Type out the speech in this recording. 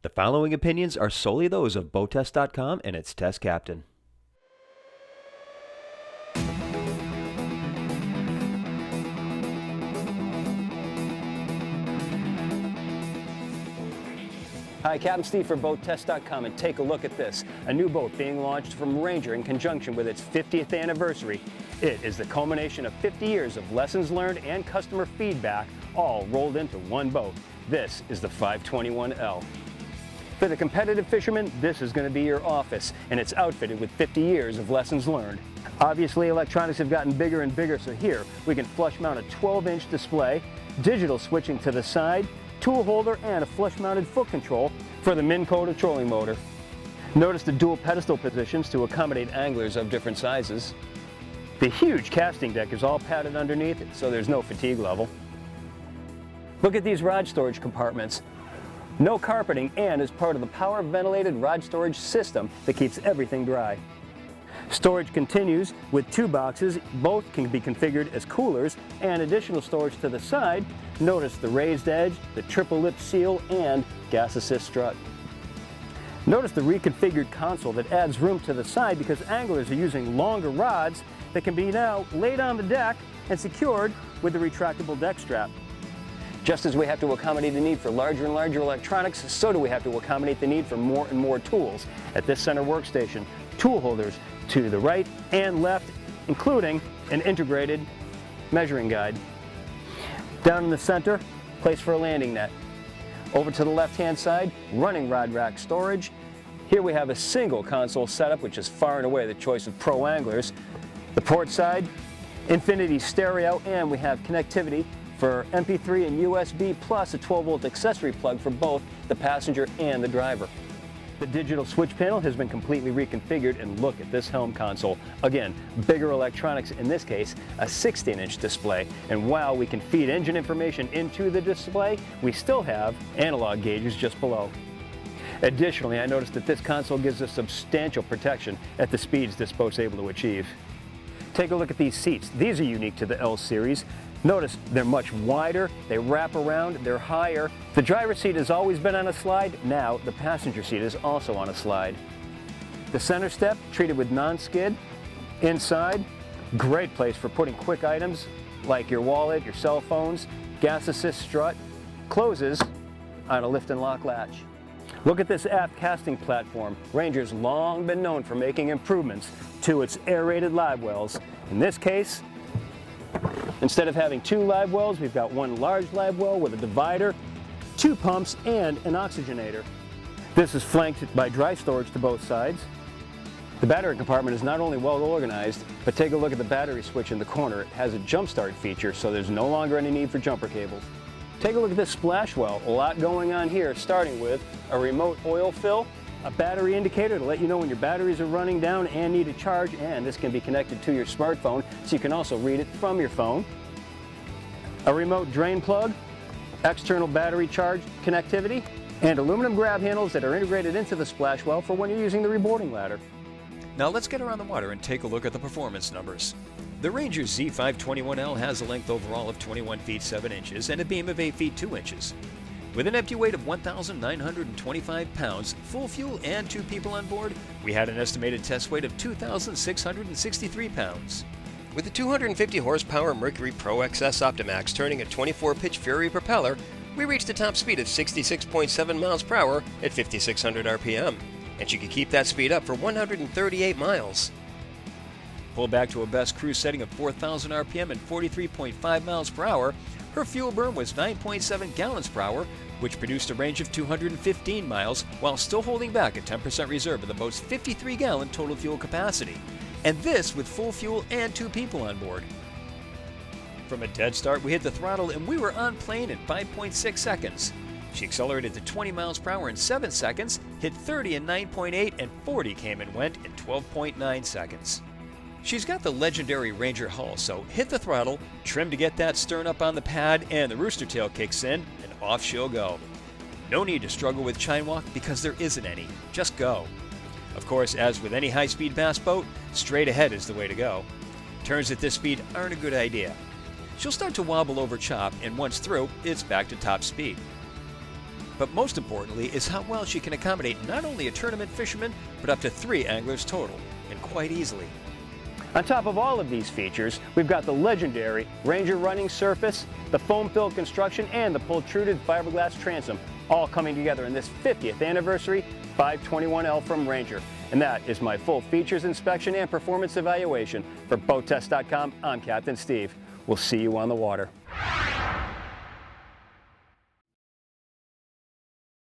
The following opinions are solely those of BoatTEST.com and its test captain. Hi, Captain Steve for BoatTEST.com, and take a look at this. A new boat being launched from Ranger in conjunction with its 50th anniversary. It is the culmination of 50 years of lessons learned and customer feedback, all rolled into one boat. This is the 521L. For the competitive fisherman, this is going to be your office, and it's outfitted with 50 years of lessons learned. Obviously, electronics have gotten bigger and bigger, so here we can flush mount a 12-inch display, digital switching to the side, tool holder, and a flush-mounted foot control for the Minn Kota trolling motor. Notice the dual pedestal positions to accommodate anglers of different sizes. The huge casting deck is all padded underneath it, so there's no fatigue level. Look at these rod storage compartments. No carpeting, and is part of the power ventilated rod storage system that keeps everything dry. Storage continues with two boxes. Both can be configured as coolers, and additional storage to the side. Notice the raised edge, the triple lip seal, and gas assist strut. Notice the reconfigured console that adds room to the side because anglers are using longer rods that can be now laid on the deck and secured with the retractable deck strap. Just as we have to accommodate the need for larger and larger electronics, so do we have to accommodate the need for more and more tools. At this center workstation, tool holders to the right and left, including an integrated measuring guide. Down in the center, place for a landing net. Over to the left-hand side, running rod rack storage. Here we have a single console setup, which is far and away the choice of pro anglers. The port side, infinity stereo, and we have connectivity for MP3 and USB, plus a 12-volt accessory plug for both the passenger and the driver. The digital switch panel has been completely reconfigured, and look at this helm console. Again, bigger electronics, in this case, a 16-inch display. And while we can feed engine information into the display, we still have analog gauges just below. Additionally, I noticed that this console gives us substantial protection at the speeds this boat's able to achieve. Take a look at these seats. These are unique to the L series. Notice they're much wider, they wrap around, they're higher. The driver's seat has always been on a slide. Now the passenger seat is also on a slide. The center step treated with non-skid. Inside, great place for putting quick items like your wallet, your cell phones. Gas assist strut closes on a lift and lock latch. Look at this aft casting platform. Ranger's long been known for making improvements to its aerated live wells. In this case, instead of having two live wells, we've got one large live well with a divider, two pumps, and an oxygenator. This is flanked by dry storage to both sides. The battery compartment is not only well organized, but take a look at the battery switch in the corner. It has a jump start feature, so there's no longer any need for jumper cables. Take a look at this splash well. A lot going on here, starting with a remote oil fill, a battery indicator to let you know when your batteries are running down and need a charge, and this can be connected to your smartphone, so you can also read it from your phone. A remote drain plug, external battery charge connectivity, and aluminum grab handles that are integrated into the splash well for when you're using the reboarding ladder. Now let's get around the water and take a look at the performance numbers. The Ranger Z521L has a length overall of 21 feet 7 inches and a beam of 8 feet 2 inches. With an empty weight of 1,925 pounds, full fuel, and 2 people on board, we had an estimated test weight of 2,663 pounds. With the 250 horsepower Mercury Pro XS Optimax turning a 24-pitch Fury propeller, we reached a top speed of 66.7 miles per hour at 5,600 RPM, and she could keep that speed up for 138 miles. Pulled back to a best cruise setting of 4,000 RPM and 43.5 miles per hour, her fuel burn was 9.7 gallons per hour, which produced a range of 215 miles while still holding back a 10% reserve of the boat's 53-gallon total fuel capacity. And this with full fuel and 2 people on board. From a dead start, we hit the throttle and we were on plane in 5.6 seconds. She accelerated to 20 miles per hour in 7 seconds, hit 30 in 9.8, and 40 came and went in 12.9 seconds. She's got the legendary Ranger hull, so hit the throttle, trim to get that stern up on the pad, and the rooster tail kicks in, and off she'll go. No need to struggle with chine walk because there isn't any. Just go. Of course, as with any high-speed bass boat, straight ahead is the way to go. Turns at this speed aren't a good idea. She'll start to wobble over chop, and once through, it's back to top speed. but most importantly is how well she can accommodate not only a tournament fisherman, but up to 3 anglers total, and quite easily. On top of all of these features, we've got the legendary Ranger running surface, the foam-filled construction, and the pultruded fiberglass transom, all coming together in this 50th anniversary 521L from Ranger. And that is my full features inspection and performance evaluation. For BoatTEST.com, I'm Captain Steve. We'll see you on the water.